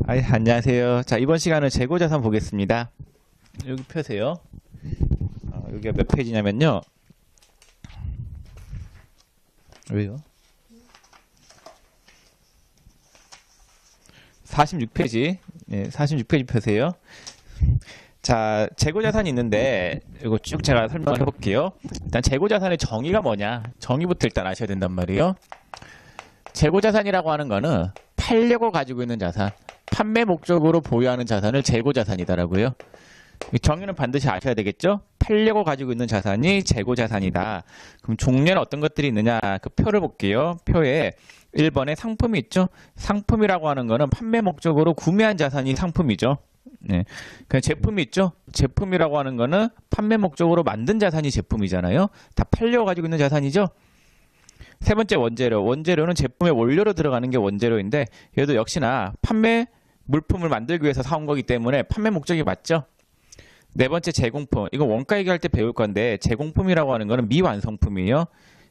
안녕하세요. 자, 이번 시간은 재고자산 보겠습니다. 여기 펴세요. 여기가 몇 페이지냐면요. 왜요? 46페이지. 네, 46페이지 펴세요. 자, 재고자산이 있는데, 이거 쭉 제가 설명을 해볼게요. 일단 재고자산의 정의가 뭐냐? 정의부터 일단 아셔야 된단 말이에요. 재고자산이라고 하는 거는 팔려고 가지고 있는 자산, 판매 목적으로 보유하는 자산을 재고자산이다라고요. 정의는 반드시 아셔야 되겠죠? 팔려고 가지고 있는 자산이 재고자산이다. 그럼 종류는 어떤 것들이 있느냐? 그 표를 볼게요. 표에 1번에 상품이 있죠? 상품이라고 하는 거는 판매 목적으로 구매한 자산이 상품이죠. 네. 그냥 제품이 있죠? 제품이라고 하는 거는 판매 목적으로 만든 자산이 제품이잖아요. 다 팔려고 가지고 있는 자산이죠? 세 번째 원재료. 원재료는 제품의 원료로 들어가는 게 원재료인데 얘도 역시나 판매 물품을 만들기 위해서 사온 거기 때문에 판매 목적이 맞죠? 네 번째 제공품. 이거 원가 얘기할 때 배울 건데 제공품이라고 하는 거는 미완성품이에요.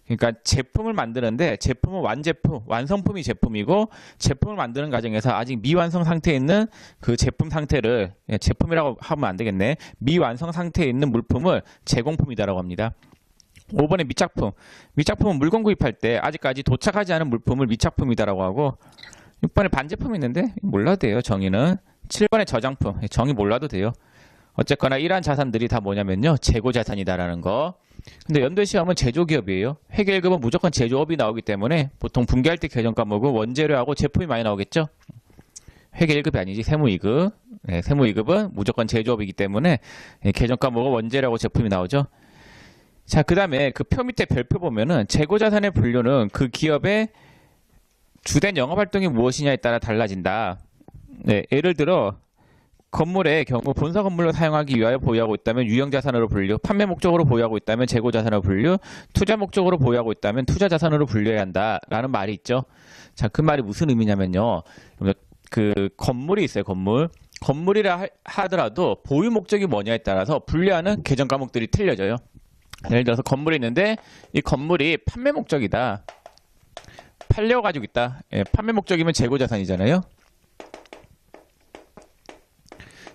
그러니까 제품을 만드는데 제품은 완제품, 완성품이 제품이고 제품을 만드는 과정에서 아직 미완성 상태에 있는 그 제품 상태를 제품이라고 하면 안 되겠네. 미완성 상태에 있는 물품을 제공품이다라고 합니다. 5번에 미착품. 미착품은 물건 구입할 때 아직까지 도착하지 않은 물품을 미착품이다라고 하고 6번에 반제품이 있는데 몰라도 돼요. 정의는. 7번에 저장품. 정의 몰라도 돼요. 어쨌거나 이러한 자산들이 다 뭐냐면요. 재고자산이다라는 거. 근데 연도시험은 제조기업이에요. 회계 1급은 무조건 제조업이 나오기 때문에 보통 분기할 때 개정 과목은 원재료하고 제품이 많이 나오겠죠. 회계 1급이 아니지 세무 2급. 네, 세무 2급은 무조건 제조업이기 때문에 개정 과목은 원재료하고 제품이 나오죠. 자, 그 다음에 그 표 밑에 별표 보면은 재고자산의 분류는 그 기업의 주된 영업활동이 무엇이냐에 따라 달라진다. 네, 예를 들어 건물의 경우 본사 건물로 사용하기 위하여 보유하고 있다면 유형자산으로 분류, 판매 목적으로 보유하고 있다면 재고자산으로 분류, 투자 목적으로 보유하고 있다면 투자자산으로 분류해야 한다라는 말이 있죠. 자, 그 말이 무슨 의미냐면요. 그 건물이 있어요. 건물이라 하더라도 보유 목적이 뭐냐에 따라서 분류하는 개정 과목들이 틀려져요. 예를 들어서 건물이 있는데 이 건물이 판매 목적이다. 팔려 가지고 있다. 판매 목적이면 재고자산이잖아요.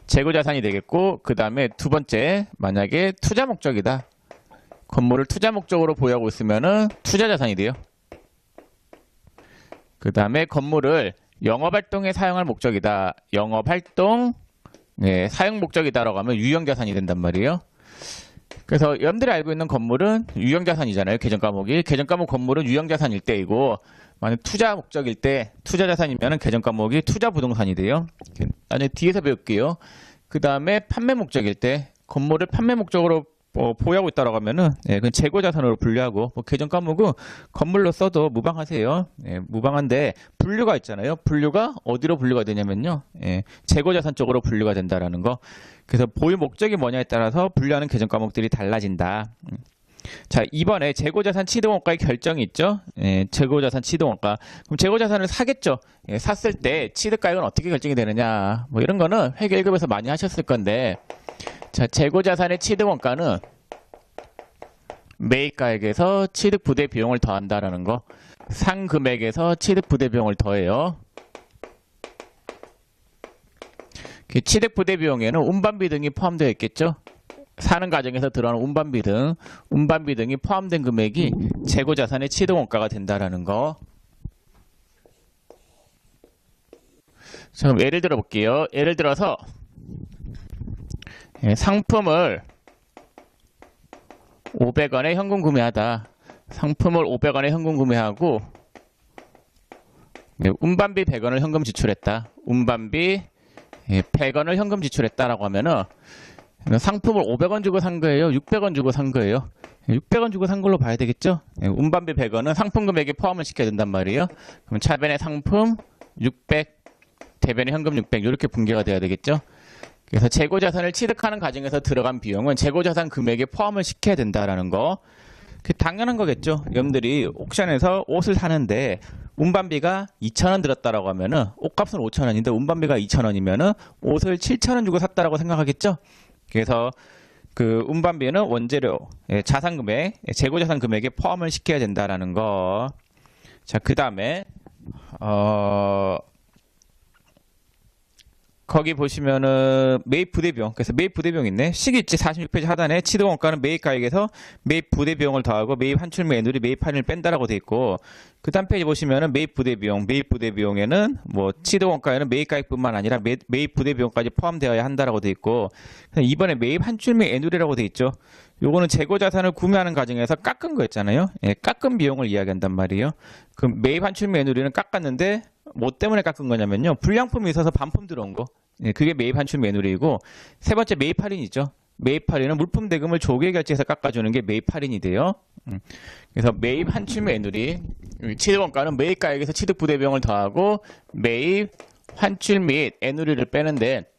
재고자산이 되겠고 그 다음에 두 번째 만약에 투자 목적이다. 건물을 투자 목적으로 보유하고 있으면은 투자자산이 돼요. 그 다음에 건물을 영업활동에 사용할 목적이다. 영업활동 사용 목적이다라고 하면 유형자산이 된단 말이에요. 그래서 여러분들이 알고 있는 건물은 유형자산이잖아요. 개정 과목이. 개정 과목 건물은 유형자산일 때이고 만약 투자 목적일 때 투자자산이면 개정 과목이 투자부동산이 돼요. 나중에 뒤에서 배울게요. 그 다음에 판매 목적일 때 건물을 판매 목적으로 보유하고 있다고 하면은 그건 재고자산으로 분류하고 개정 과목은 건물로 써도 무방하세요. 무방한데 분류가 있잖아요. 분류가 어디로 분류가 되냐면요. 재고자산 쪽으로 분류가 된다라는 거. 그래서 보유 목적이 뭐냐에 따라서 분류하는 개정 과목들이 달라진다. 자, 이번에 재고자산 취득원가의 결정이 있죠. 재고자산 취득원가. 그럼 재고자산을 사겠죠. 샀을 때 취득가액은 어떻게 결정이 되느냐. 뭐 이런 거는 회계 1급에서 많이 하셨을 건데, 자, 재고자산의 취득원가는 매입가액에서 취득부대 비용을 더한다라는 거. 상금액에서 취득부대 비용을 더해요. 취득부대 비용에는 운반비 등이 포함되어 있겠죠. 사는 과정에서 들어가는 운반비 등이 포함된 금액이 재고자산의 취득원가가 된다라는 거. 자, 그럼 예를 들어 볼게요. 예를 들어서 상품을 500원에 현금 구매하다. 상품을 500원에 현금 구매하고 운반비 100원을 현금 지출했다. 운반비 100원을 현금 지출했다라고 하면은 상품을 500원 주고 산 거예요? 600원 주고 산 거예요? 600원 주고 산 걸로 봐야 되겠죠? 운반비 100원은 상품 금액에 포함을 시켜야 된단 말이에요. 그럼 차변의 상품 600, 대변의 현금 600 이렇게 분계가 돼야 되겠죠? 그래서 재고자산을 취득하는 과정에서 들어간 비용은 재고자산 금액에 포함을 시켜야 된다라는 거. 당연한 거겠죠? 여러분들이 옥션에서 옷을 사는데 운반비가 2,000원 들었다라고 하면은 옷값은 5,000원인데 운반비가 2,000원이면은 옷을 7,000원 주고 샀다라고 생각하겠죠? 그래서 그 운반비는 원재료, 자산 금액, 재고자산 금액에 포함을 시켜야 된다라는 거. 자, 그 다음에 거기 보시면은 매입 부대비용. 그래서 매입 부대비용 있네. 시기일지 46페이지 하단에 취득원가는 매입가액에서 매입 부대비용을 더하고 매입 환출물 애누리 매입 할인을 뺀다라고 돼 있고, 그 다음 페이지 보시면은 매입 부대비용. 매입 부대비용에는 뭐 취득원가에는 매입가액뿐만 아니라 매입 부대비용까지 포함되어야 한다라고 돼 있고, 이번에 매입 환출물 애누리라고 돼 있죠. 요거는 재고자산을 구매하는 과정에서 깎은 거 있잖아요. 예, 깎은 비용을 이야기한단 말이에요. 그 매입 환출물 애누리는 깎았는데 뭐 때문에 깎은 거냐면요. 불량품이 있어서 반품 들어온 거. 예, 그게 매입 환출물 애누리이고, 세 번째 매입 할인이죠. 매입 할인은 물품 대금을 조기에 결제해서 깎아주는 게 매입 할인이 돼요. 그래서 매입 환출물 애누리, 취득원가는 매입가액에서 취득 부대비용을 더하고 매입 환출 및 애누리를 빼는데,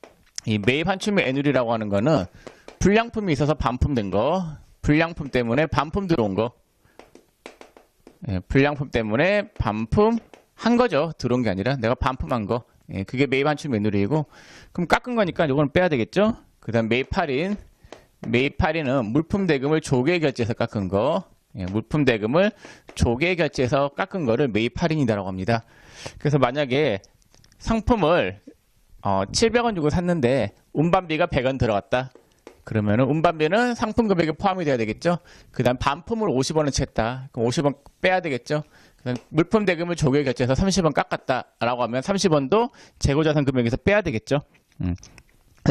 이 매입 환출물 애누리라고 하는 거는 불량품이 있어서 반품된 거, 불량품 때문에 반품 들어온 거, 예, 불량품 때문에 반품한 거죠. 들어온 게 아니라 내가 반품한 거. 예, 그게 매입 환출 매누리이고, 그럼 깎은 거니까 이거는 빼야 되겠죠. 그 다음 매입 할인. 매입 할인은 물품 대금을 조기에 결제해서 깎은 거, 예, 물품 대금을 조기에 결제해서 깎은 거를 매입 할인이라고 합니다. 그래서 만약에 상품을 700원 주고 샀는데 운반비가 100원 들어갔다. 그러면은 운반비는 상품 금액에 포함이 돼야 되겠죠. 그 다음 반품을 50원어치 했다. 그럼 50원 빼야 되겠죠. 그다음 물품 대금을 조기에 결제해서 30원 깎았다라고 하면 30원도 재고자산 금액에서 빼야 되겠죠.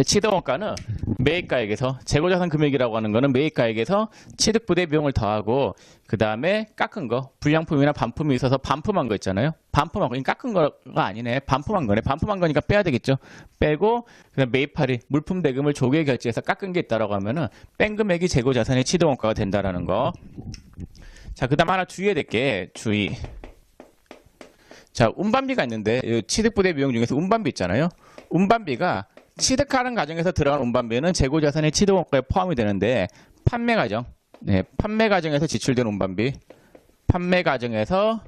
취득원가는 매입가액에서, 재고자산 금액이라고 하는 거는 매입가액에서 취득부대 비용을 더하고, 그 다음에 깎은 거, 불량품이나 반품이 있어서 반품한 거 있잖아요. 반품한 거, 깎은 거가 아니네. 반품한 거네. 반품한 거니까 빼야 되겠죠. 빼고, 그다음 매입 할인, 물품 대금을 조기에 결제해서 깎은 게 있다라고 하면은 뺀 금액이 재고자산의 취득원가가 된다라는 거. 자, 그 다음 하나 주의해야 될 게, 주의. 자, 운반비가 있는데, 취득부대 비용 중에서 운반비 있잖아요. 운반비가 취득하는 과정에서 들어간 운반비는 재고자산의 취득원가에 포함이 되는데, 판매 과정, 네, 판매 과정에서 지출된 운반비, 판매 과정에서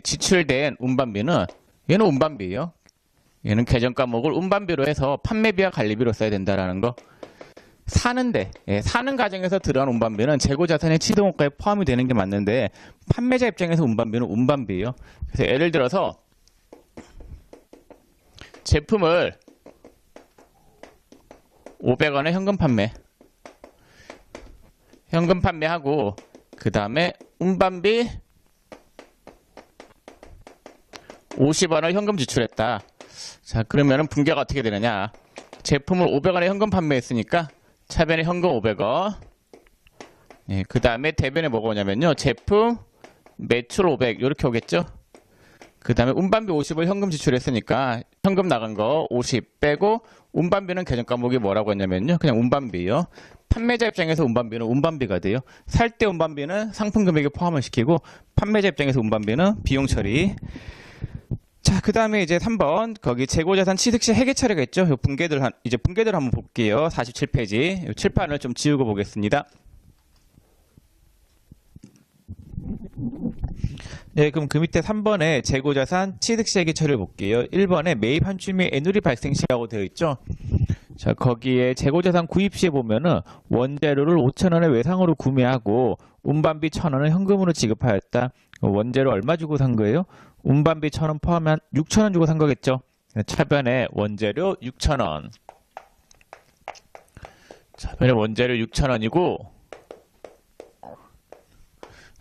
지출된 운반비는, 얘는 운반비예요. 얘는 계정 과목을 운반비로 해서 판매비와 관리비로 써야 된다라는 거. 사는데, 사는 과정에서 들어간 운반비는 재고자산의 취득원가에 포함이 되는 게 맞는데, 판매자 입장에서 운반비는 운반비예요. 그래서 예를 들어서 제품을 500원에 현금 판매하고, 그 다음에 운반비 50원을 현금 지출했다. 자, 그러면은 분계가 어떻게 되느냐. 제품을 500원에 현금 판매했으니까 차변에 현금 500원. 예, 그 다음에 대변에 뭐가 오냐면요. 제품 매출 500 이렇게 오겠죠. 그 다음에 운반비 50을 현금 지출했으니까 현금 나간 거 50 빼고, 운반비는 계정 과목이 뭐라고 했냐면요. 그냥 운반비요. 판매자 입장에서 운반비는 운반비가 돼요. 살 때 운반비는 상품 금액에 포함을 시키고, 판매자 입장에서 운반비는 비용 처리. 자, 그 다음에 이제 3번, 거기 재고자산 취득 시 회계 처리가 있죠. 분계들 한번 볼게요. 47페이지. 칠판을 좀 지우고 보겠습니다. 네, 그럼 그 밑에 3번에 재고자산 취득 시 회계 처리를 볼게요. 1번에 매입 환출 및 애누리 발생 시라고 되어 있죠. 자, 거기에 재고자산 구입 시에 보면은 원재료를 5,000원에 외상으로 구매하고 운반비 1,000원을 현금으로 지급하였다. 원재료 얼마 주고 산 거예요? 운반비 1,000원 포함한 6,000원 주고 산 거겠죠. 차변에 원재료 6,000원. 차변에 원재료 6,000원이고,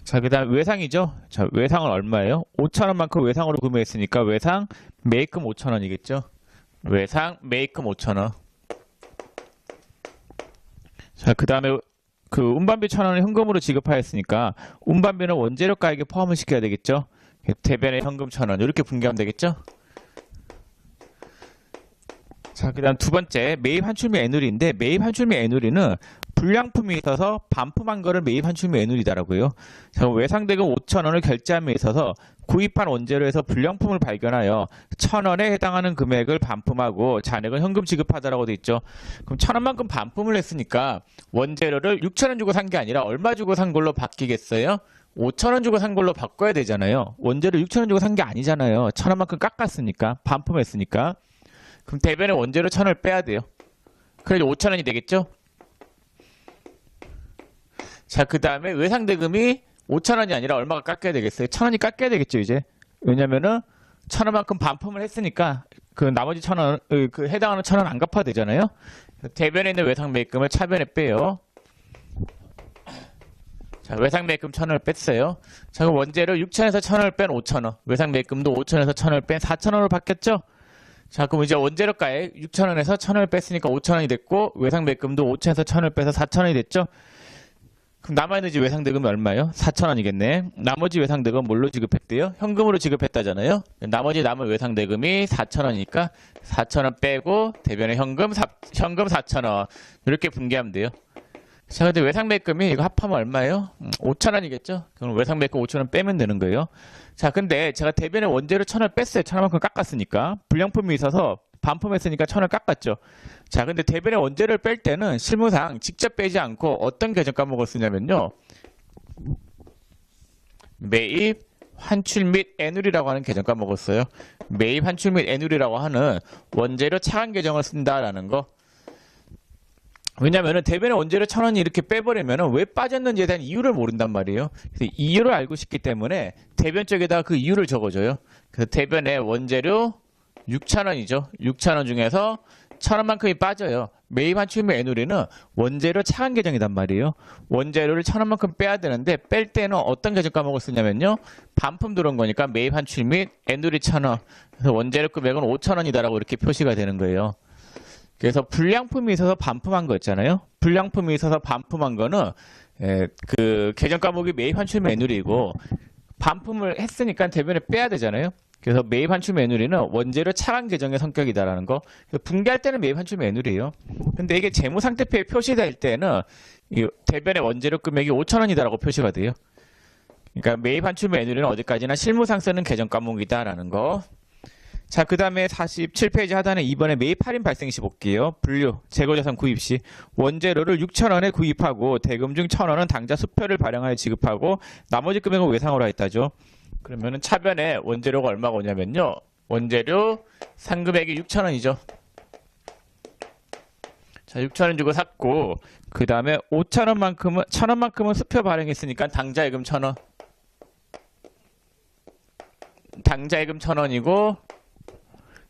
자, 그 다음 외상이죠. 자, 외상은 얼마예요? 5,000원만큼 외상으로 구매했으니까 외상 매입금 5,000원이겠죠. 외상 매입금 5,000원. 자, 그 다음에 그 운반비 1,000원을 현금으로 지급하였으니까 운반비는 원재료 가액에 포함을 시켜야 되겠죠. 대변에 현금 1,000원 이렇게 분개하면 되겠죠. 자, 그 다음 두 번째 매입 환출 및 애누리인데, 매입 환출 및 애누리는 불량품이 있어서 반품한 거를 매입 환출 및 애누리다라고요. 자, 외상대금 5,000원을 결제함에 있어서 구입한 원재료에서 불량품을 발견하여 1,000원에 해당하는 금액을 반품하고 잔액은 현금 지급하다라고 돼 있죠. 그럼 1,000원만큼 반품을 했으니까 원재료를 6,000원 주고 산 게 아니라 얼마 주고 산 걸로 바뀌겠어요? 5,000원 주고 산 걸로 바꿔야 되잖아요. 원재료 6,000원 주고 산 게 아니잖아요. 1,000원만큼 깎았으니까, 반품했으니까. 그럼 대변에 원재료 1,000원을 빼야 돼요. 그래서 5,000원이 되겠죠? 자, 그 다음에 외상대금이 5,000원이 아니라 얼마가 깎여야 되겠어요? 1,000원이 깎여야 되겠죠, 이제. 왜냐면은 1,000원만큼 반품을 했으니까 그 나머지 1,000원, 그 해당하는 1,000원 안 갚아도 되잖아요. 대변에 있는 외상 매입금을 차변에 빼요. 자, 외상 매입금 1,000원을 뺐어요. 자, 그럼 원재료 6,000원에서 1,000원을 뺀 5,000원. 외상 매입금도 5,000원에서 1,000원을 뺀 4,000원으로 바뀌었죠? 자, 그럼 이제 원재료가에 6,000원에서 1,000원을 뺐으니까 5,000원이 됐고, 외상 매입금도 5,000원에서 1,000원을 빼서 4,000원이 됐죠? 그럼 남아있는 이제 외상대금이 얼마예요? 4,000원이겠네. 나머지 외상대금 뭘로 지급했대요? 현금으로 지급했다잖아요. 나머지 남은 외상대금이 4,000원이니까 4,000원 빼고 대변에 현금 4,000원 이렇게 분개하면 돼요. 자, 근데 외상매입금이 이거 합하면 얼마예요? 5,000원이겠죠? 그럼 외상매입금 5,000원 빼면 되는 거예요. 자, 근데 제가 대변에 원재료 1,000원 뺐어요. 1,000원만큼 깎았으니까. 불량품이 있어서 반품했으니까 1,000원 깎았죠. 자, 근데 대변에 원재료를 뺄 때는 실무상 직접 빼지 않고 어떤 계정 과목을 쓰냐면요. 매입, 환출 및 애누리라고 하는 계정 과목을 써요. 매입, 환출 및 애누리라고 하는 원재료 차관 계정을 쓴다라는 거. 왜냐면은 대변에 원재료 1,000원이 이렇게 빼버리면은 왜 빠졌는지에 대한 이유를 모른단 말이에요. 그래서 이유를 알고 싶기 때문에 대변 쪽에다가 그 이유를 적어줘요. 그래서 대변에 원재료 6,000원이죠. 6,000원 중에서 1,000원만큼이 빠져요. 매입 환출 및 애누리는 원재료 차관 계정이단 말이에요. 원재료를 1,000원만큼 빼야 되는데 뺄 때는 어떤 계정 과목을 쓰냐면요. 반품 들어온 거니까 매입 환출 및 애누리 1,000원. 그래서 원재료 금액은 5,000원이다라고 이렇게 표시가 되는 거예요. 그래서 불량품이 있어서 반품한 거 있잖아요. 불량품이 있어서 반품한 거는 그 계정 과목이 매입 환출 및 애누리이고 반품을 했으니까 대변에 빼야 되잖아요. 그래서 매입 환출 및 애누리는 원재료 차관 계정의 성격이다라는 거. 분개할 때는 매입 환출 및 애누리예요. 근데 이게 재무 상태표에 표시될 때는 이 대변의 원재료 금액이 5,000원이다라고 표시가 돼요. 그러니까 매입 환출 및 애누리는 어디까지나 실무상 쓰는 계정 과목이다라는 거. 자, 그 다음에 47페이지 하단에 이번에 매입 할인 발생 시 볼게요. 분류, 재고자산 구입 시 원재료를 6,000원에 구입하고 대금 중 1,000원은 당좌 수표를 발행하여 지급하고 나머지 금액은 외상으로 했다죠. 그러면은 차변에 원재료가 얼마가 오냐면요. 원재료 상금액이 6,000원이죠. 자, 6,000원 주고 샀고 그 다음에 5,000원만큼은 1,000원만큼은 수표 발행했으니까 당좌예금 1,000원. 당좌예금 1,000원이고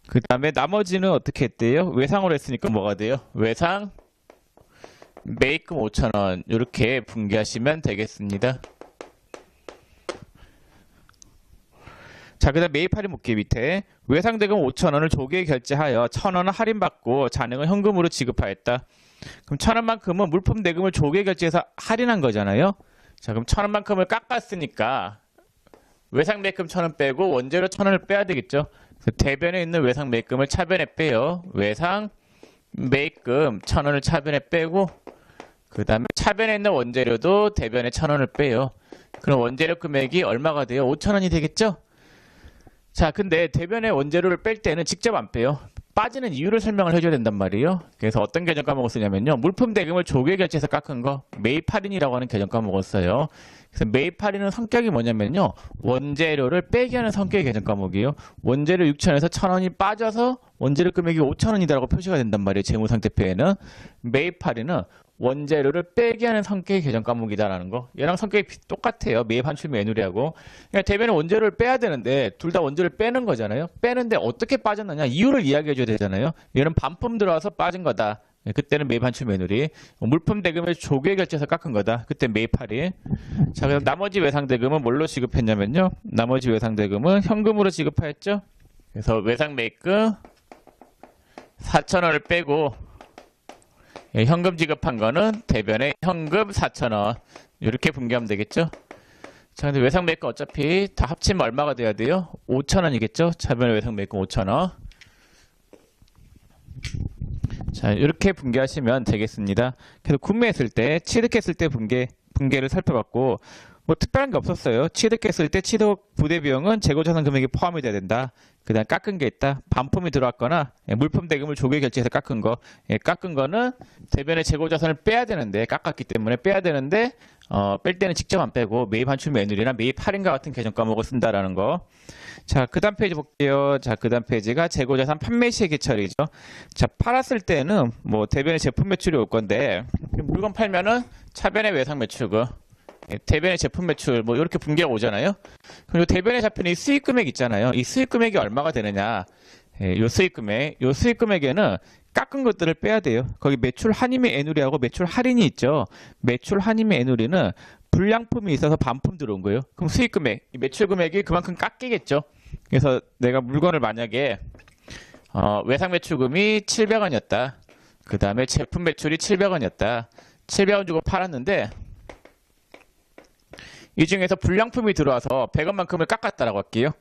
그 다음에 나머지는 어떻게 했대요? 외상으로 했으니까 뭐가 돼요? 외상 매입금 5,000원 이렇게 분개하시면 되겠습니다. 자, 그 다음 매입 할인 볼게요. 밑에 외상대금 5,000원을 조기에 결제하여 1,000원을 할인받고 잔액은 현금으로 지급하였다. 그럼 1,000원만큼은 물품 대금을 조기에 결제해서 할인한 거잖아요. 자, 그럼 1,000원만큼을 깎았으니까 외상 매입금 1,000원 빼고 원재료 1,000원을 빼야 되겠죠. 대변에 있는 외상 매입금을 차변에 빼요. 외상 매입금 1,000원을 차변에 빼고 그 다음에 차변에 있는 원재료도 대변에 1,000원을 빼요. 그럼 원재료 금액이 얼마가 돼요? 5,000원이 되겠죠? 자, 근데 대변에 원재료를 뺄 때는 직접 안 빼요. 빠지는 이유를 설명을 해줘야 된단 말이에요. 그래서 어떤 계정 과목을 쓰냐면요. 물품 대금을 조기에 결제해서 깎은 거 매입 할인이라고 하는 계정 과목을 써요. 그래서 매입 할인은 성격이 뭐냐면요. 원재료를 빼게 하는 성격의 계정 과목이에요. 원재료 6,000원에서 1,000원이 빠져서 원재료 금액이 5,000원이다라고 표시가 된단 말이에요. 재무상태표에는. 매입 할인은 원재료를 빼게 하는 성격의 계정 과목이다라는 거. 얘랑 성격이 똑같아요. 매입 환출 및 애누리하고. 그러니까 대변에 원재료를 빼야 되는데 둘 다 원재료를 빼는 거잖아요. 빼는데 어떻게 빠졌느냐 이유를 이야기해 줘야 되잖아요. 얘는 반품 들어와서 빠진 거다. 그때는 매입 환출 및 애누리. 물품 대금을 조기에 결제해서 깎은 거다. 그때 매입 할인. 자, 그럼 나머지 외상 대금은 뭘로 지급했냐면요. 나머지 외상 대금은 현금으로 지급하였죠. 그래서 외상 매입금 4,000원을 빼고 현금 지급한 거는 대변에 현금 4,000원 이렇게 분개하면 되겠죠. 자, 근데 외상 매입금 어차피 다 합치면 얼마가 돼야 돼요? 5,000원이겠죠. 차변에 외상 매입금 5,000원. 자, 이렇게 분개하시면 되겠습니다. 그래서 구매했을 때, 취득했을 때 분개를 살펴봤고, 뭐 특별한 게 없었어요. 취득했을 때 취득 부대 비용은 재고자산 금액이 포함이 돼야 된다. 그 다음 깎은 게 있다. 반품이 들어왔거나 물품 대금을 조기에 결제해서 깎은 거. 깎은 거는 대변에 재고자산을 빼야 되는데 깎았기 때문에 빼야 되는데 뺄 때는 직접 안 빼고 매입 환출 및 애누리나 매입 할인과 같은 계정 과목을 쓴다라는 거. 자, 그 다음 페이지 볼게요. 자, 그 다음 페이지가 재고자산 판매 시의 기처리죠. 자, 팔았을 때는 뭐 대변에 제품 매출이 올 건데 물건 팔면은 차변에 외상 매출고 대변의 제품 매출 뭐 이렇게 분개가 오잖아요. 그리고 대변에 잡히는 이 수익 금액 있잖아요. 이 수익 금액이 얼마가 되느냐. 요 수익 금액에는 깎은 것들을 빼야 돼요. 거기 매출 한이 및 애누리하고 매출 할인이 있죠. 매출 한이 및 애누리는 불량품이 있어서 반품 들어온 거예요. 그럼 수익 금액, 매출 금액이 그만큼 깎이겠죠. 그래서 내가 물건을 만약에 외상 매출금이 700원이었다. 그 다음에 제품 매출이 700원이었다. 700원 주고 팔았는데 이 중에서 불량품이 들어와서 100원만큼을 깎았다라고 할게요.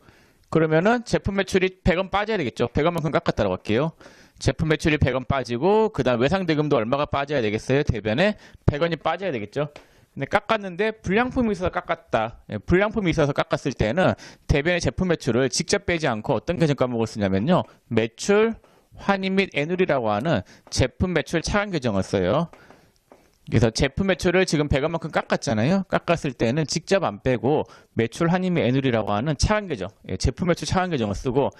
그러면은 제품 매출이 100원 빠져야 되겠죠. 100원만큼 깎았다라고 할게요. 제품 매출이 100원 빠지고 그 다음 외상 대금도 얼마가 빠져야 되겠어요? 대변에 100원이 빠져야 되겠죠. 근데 깎았는데 불량품이 있어서 깎았다. 불량품이 있어서 깎았을 때는 대변의 제품 매출을 직접 빼지 않고 어떤 계정 과목을 쓰냐면요. 매출, 환입 및 애누리라고 하는 제품 매출 차감 계정을 써요. 그래서 제품 매출을 지금 100원만큼 깎았잖아요. 깎았을 때는 직접 안 빼고 매출 환입 및 애누리라고 하는 차감 계정, 제품 매출 차감 계정을 쓰고,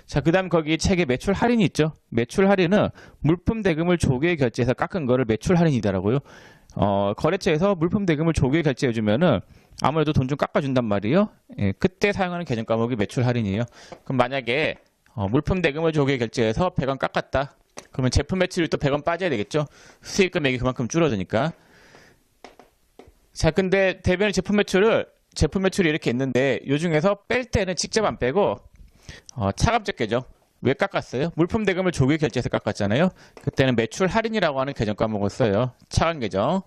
자, 그 다음 거기 책에 매출 할인이 있죠. 매출 할인은 물품 대금을 조기에 결제해서 깎은 거를 매출 할인이더라고요. 거래처에서 물품 대금을 조기에 결제해주면은 아무래도 돈 좀 깎아준단 말이에요. 그때 사용하는 계정 과목이 매출 할인이에요. 그럼 만약에 물품 대금을 조기에 결제해서 100원 깎았다. 그러면 제품 매출이 또 100원 빠져야 되겠죠. 수익 금액이 그만큼 줄어드니까. 자, 근데 대변의 제품 매출이 이렇게 있는데 이 중에서 뺄 때는 직접 안 빼고 차감적 계정. 왜 깎았어요? 물품 대금을 조기 결제해서 깎았잖아요. 그때는 매출 할인이라고 하는 계정 과목을 써요. 차감 계정.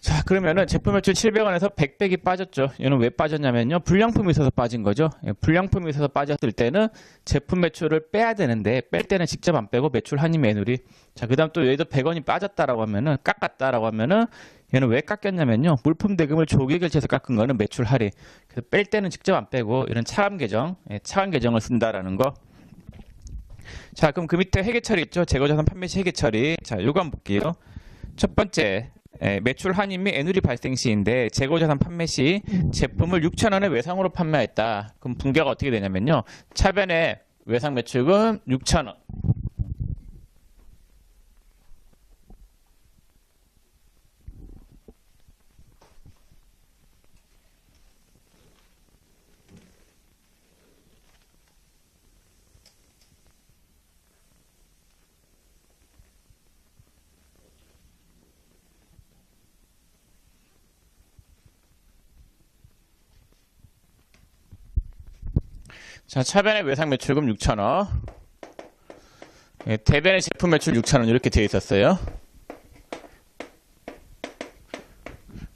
자, 그러면은 제품 매출 700원에서 100백이 빠졌죠. 얘는 왜 빠졌냐면요. 불량품이 있어서 빠진 거죠. 불량품이 있어서 빠졌을 때는 제품 매출을 빼야 되는데 뺄 때는 직접 안 빼고 매출 한입 애누리. 자, 그다음 또 얘도 100원이 빠졌다라고 하면은 깎았다라고 하면은 얘는 왜 깎였냐면요. 물품 대금을 조기 결제해서 깎은 거는 매출 할인. 그래서 뺄 때는 직접 안 빼고 이런 차감 계정, 차감 계정을 쓴다라는 거. 자, 그럼 그 밑에 회계 처리 있죠. 재고자산 판매 시 회계 처리. 자, 요거 한번 볼게요. 첫 번째. 매출 한입 및 애누리 발생 시인데 재고자산 판매 시 제품을 6,000원에 외상으로 판매했다. 그럼 분계가 어떻게 되냐면요. 차변에 외상 매출금 6,000원. 자, 차변의 외상 매출금 6,000원. 대변의 제품 매출 6,000원 이렇게 되어 있었어요.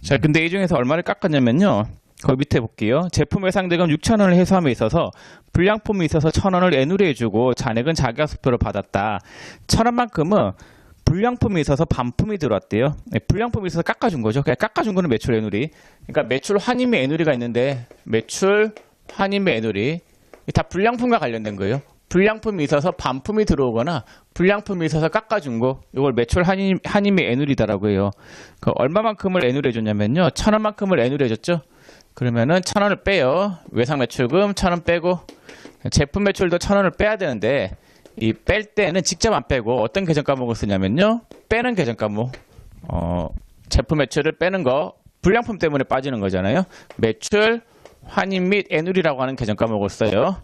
자, 근데 이 중에서 얼마를 깎았냐면요. 거기 밑에 볼게요. 제품 외상 대금 6,000원을 회수함에 있어서 불량품이 있어서 1,000원을 애누리해주고 잔액은 자기학수표로 받았다. 1,000원만큼은 불량품이 있어서 반품이 들어왔대요. 불량품이 있어서 깎아준 거죠. 그냥 깎아준 거는 매출 애누리. 그러니까 매출 환입 및 애누리가 있는데 매출 환입 및 애누리. 다 불량품과 관련된 거예요. 불량품이 있어서 반품이 들어오거나 불량품이 있어서 깎아준 거, 이걸 매출 한임의 애누리다라고 해요. 그 얼마만큼을 애누리해 줬냐면요. 1,000원만큼을 애누리해 줬죠. 그러면은 1,000원을 빼요. 외상 매출금 1,000원 빼고 제품 매출도 1,000원을 빼야 되는데 이 뺄 때는 직접 안 빼고 어떤 계정 과목을 쓰냐면요. 빼는 계정 과목. 제품 매출을 빼는 거 불량품 때문에 빠지는 거잖아요. 매출 환입 및 애누리라고 하는 계정 과목을 써요.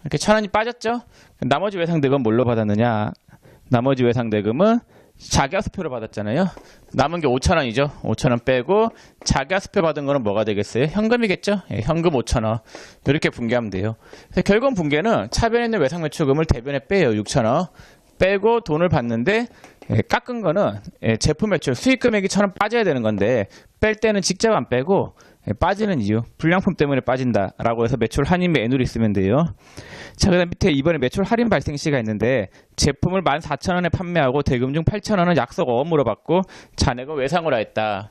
이렇게 1,000원이 빠졌죠? 나머지 외상 대금 뭘로 받았느냐? 나머지 외상 대금은 자기학수표로 받았잖아요. 남은 게 5,000원이죠. 5,000원 빼고 자기학수표 받은 거는 뭐가 되겠어요? 현금이겠죠? 현금 5,000원. 이렇게 분계하면 돼요. 그래서 결국 분계는 차변에 있는 외상 매출금을 대변에 빼요. 6,000원. 빼고 돈을 받는데 깎은 거는 제품 매출 수익 금액이 1,000원 빠져야 되는 건데 뺄 때는 직접 안 빼고 빠지는 이유 불량품 때문에 빠진다라고 해서 매출 한입 및 애누리 쓰면 돼요. 자, 그다음 밑에 이번에 매출 할인 발생 시가 있는데 제품을 14,000원에 판매하고 대금 중 8,000원은 약속 어음으로 받고 잔액은 외상으로 했다.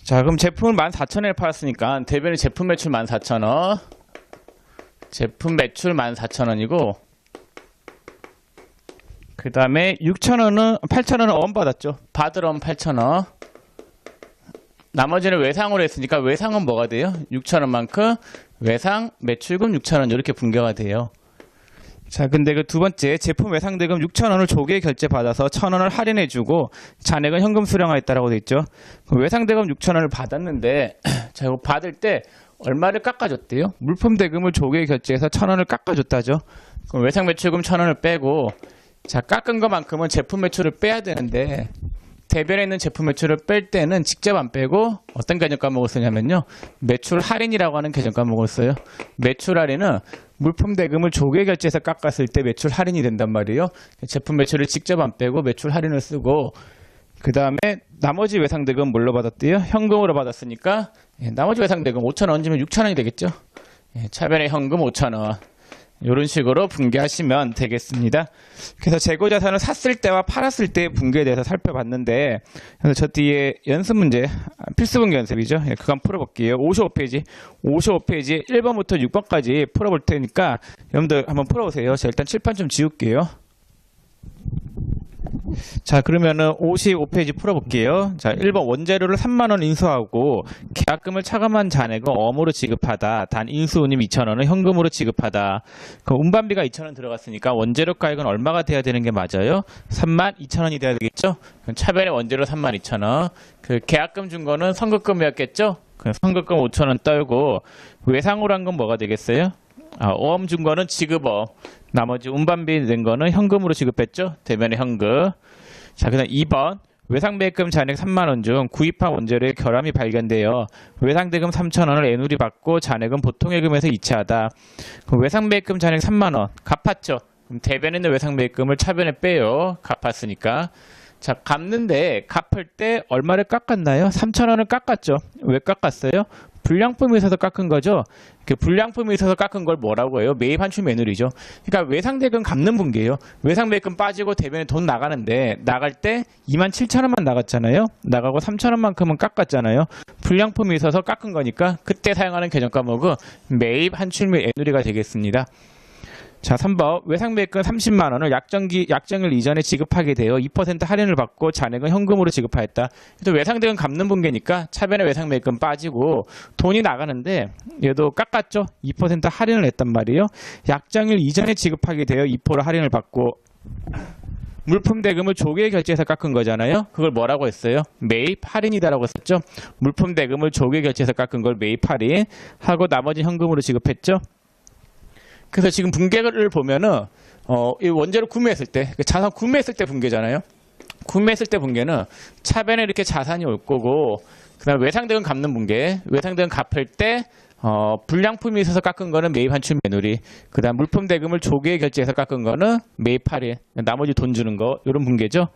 자, 그럼 제품을 14,000원에 팔았으니까 대변이 제품 매출 14,000원. 제품 매출 14,000원이고 그 다음에 6,000원은 8,000원은 어음 받았죠. 받을 어음 8,000원. 나머지는 외상으로 했으니까 외상은 뭐가 돼요? 6,000원만큼 외상 매출금 6,000원 이렇게 분개가 돼요. 자, 근데 그 두 번째 제품 외상 대금 6,000원을 조기에 결제 받아서 1,000원을 할인해주고 잔액은 현금 수령하였다라고 돼 있죠. 외상 대금 6,000원을 받았는데 자, 이거 받을 때 얼마를 깎아줬대요? 물품 대금을 조기에 결제해서 1,000원을 깎아줬다죠. 그럼 외상 매출금 1,000원을 빼고 자, 깎은 것만큼은 제품 매출을 빼야 되는데 대변에 있는 제품 매출을 뺄 때는 직접 안 빼고 어떤 개정 과목을 쓰냐면요. 매출 할인이라고 하는 개정 과목을 써요. 매출 할인은 물품 대금을 조기에 결제해서 깎았을 때 매출 할인이 된단 말이에요. 제품 매출을 직접 안 빼고 매출 할인을 쓰고 그 다음에 나머지 외상 대금 뭘로 받았대요? 현금으로 받았으니까 나머지 외상 대금 5,000원 얹으면 6,000원이 되겠죠. 차변에 현금 5,000원. 이런 식으로 분개하시면 되겠습니다. 그래서 재고자산을 샀을 때와 팔았을 때의 분개에 대해서 살펴봤는데 그래서 저 뒤에 연습 문제, 필수분개 연습이죠. 그거 한번 풀어볼게요. 55페이지 1번부터 6번까지 풀어볼 테니까 여러분들 한번 풀어보세요. 자, 일단 칠판 좀 지울게요. 자, 그러면은 55페이지 풀어볼게요. 자, 1번 원재료를 3만원 인수하고 계약금을 차감한 잔액을 어음으로 지급하다. 단 인수운임 2,000원은 현금으로 지급하다. 그럼 운반비가 2,000원 들어갔으니까 원재료 가액은 얼마가 돼야 되는 게 맞아요? 32,000원이 돼야 되겠죠? 그럼 차변에 원재료 32,000원. 그 계약금 준 거는 선급금이었겠죠? 그 선급금 5,000원 떨고 외상으로 한 건 뭐가 되겠어요? 어음 준 거는 지급어음. 나머지 운반비 낸 거는 현금으로 지급했죠? 대면의 현금. 자, 그 다음 2번. 외상배액금 잔액 3만원 중 구입한 원재료의 결함이 발견되어 외상대금 3,000원을 애누리 받고 잔액은 보통예금에서 이체하다. 그럼 외상배액금 잔액 3만원 갚았죠? 그럼 대변에 있는 외상배액금을 차변에 빼요. 갚았으니까. 자, 갚는데 갚을 때 얼마를 깎았나요? 3,000원을 깎았죠. 왜 깎았어요? 불량품이 있어서 깎은 거죠. 그 불량품이 있어서 깎은 걸 뭐라고 해요? 매입 환출 매누리죠. 그러니까 외상대금 갚는 분기예요. 외상배액금 빠지고 대변에 돈 나가는데 나갈 때 27,000원만 나갔잖아요. 나가고 3,000원만큼은 깎았잖아요. 불량품이 있어서 깎은 거니까 그때 사용하는 개정 과목은 매입 환출 매누리가 되겠습니다. 자, 3번 외상배액금 30만 원을 약정일 이전에 지급하게 되어 2% 할인을 받고 잔액은 현금으로 지급하였다. 또 외상대금 갚는 분계니까 차변에 외상배액금 빠지고 돈이 나가는데 얘도 깎았죠. 2% 할인을 했단 말이에요. 약정일 이전에 지급하게 되어 2% 할인을 받고 물품 대금을 조기에 결제해서 깎은 거잖아요. 그걸 뭐라고 했어요? 매입 할인이다라고 했었죠. 물품 대금을 조기에 결제해서 깎은 걸 매입 할인 하고 나머지 현금으로 지급했죠. 그래서 지금 분개를 보면은 이 원재료 구매했을 때 자산 구매했을 때 분개잖아요. 구매했을 때 분개는 차변에 이렇게 자산이 올 거고 그다음에 외상대금 갚는 분개, 외상대금 갚을 때 불량품이 있어서 깎은 거는 매입 환출 매누리, 그다음 물품 대금을 조기에 결제해서 깎은 거는 매입 할인, 나머지 돈 주는 거 이런 분개죠.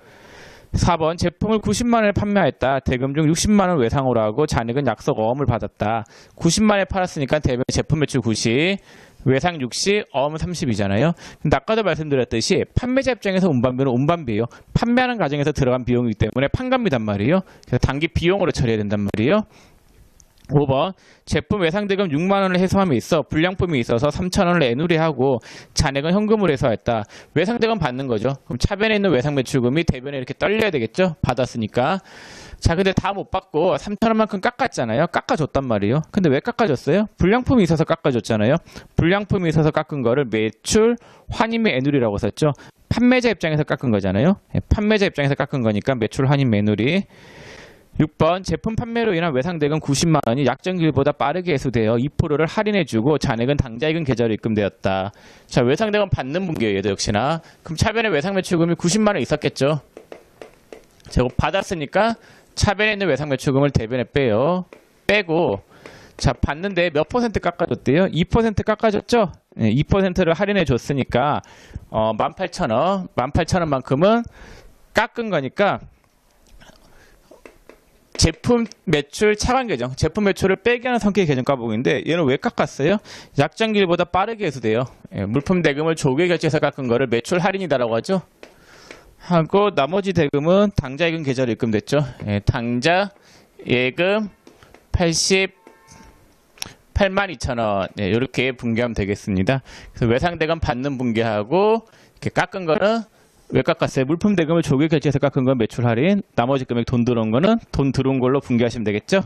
4번 제품을 90만 원에 판매했다. 대금 중 60만 원 외상으로 하고 잔액은 약속 어음을 받았다. 90만 원에 팔았으니까 대변 제품 매출 90, 외상 60, 어음은 30이잖아요. 근데 아까도 말씀드렸듯이 판매자 입장에서 운반비는 운반비예요. 판매하는 과정에서 들어간 비용이기 때문에 판관비단 말이에요. 그래서 단기 비용으로 처리해야 된단 말이에요. 5번 제품 외상대금 6만 원을 해소함에 있어 불량품이 있어서 3,000원을 애누리하고 잔액은 현금으로 해소했다. 외상대금 받는 거죠. 그럼 차변에 있는 외상매출금이 대변에 이렇게 떨려야 되겠죠. 받았으니까. 자, 근데 다 못 받고 3,000원만큼 깎았잖아요. 깎아줬단 말이에요. 근데 왜 깎아줬어요? 불량품이 있어서 깎아줬잖아요. 불량품이 있어서 깎은 거를 매출 환임 애누리라고 썼죠. 판매자 입장에서 깎은 거잖아요. 판매자 입장에서 깎은 거니까 매출 환임 매누리. 6번 제품 판매로 인한 외상대금 90만 원이 약정기일보다 빠르게 해소되어 2%를 할인해주고 잔액은 당좌이금 계좌로 입금되었다. 자, 외상대금 받는 분기예요. 얘도 역시나. 그럼 차변에 외상매출금이 90만 원 있었겠죠. 제가 받았으니까 차변에 있는 외상매출금을 대변에 빼요. 빼고 자, 받는데 몇 퍼센트 깎아줬대요? 2% 깎아줬죠? 네, 2%를 할인해 줬으니까 18,000원 18,000원만큼은 깎은 거니까 제품 매출 차감 계정, 제품 매출을 빼게 하는 성격의 계정 과목인데 얘는 왜 깎았어요? 약정기일보다 빠르게 해소돼요. 물품 대금을 조기에 결제해서 깎은 거를 매출 할인이다라고 하죠. 하고 나머지 대금은 당좌예금 계좌로 입금됐죠. 당좌 예금 82,000원 이렇게 분개하면 되겠습니다. 그래서 외상대금 받는 분개하고 이렇게 깎은 거는 왜 깎았어요? 물품 대금을 조기 결제해서 깎은 건 매출 할인, 나머지 금액 돈 들어온 거는 돈 들어온 걸로 분개하시면 되겠죠?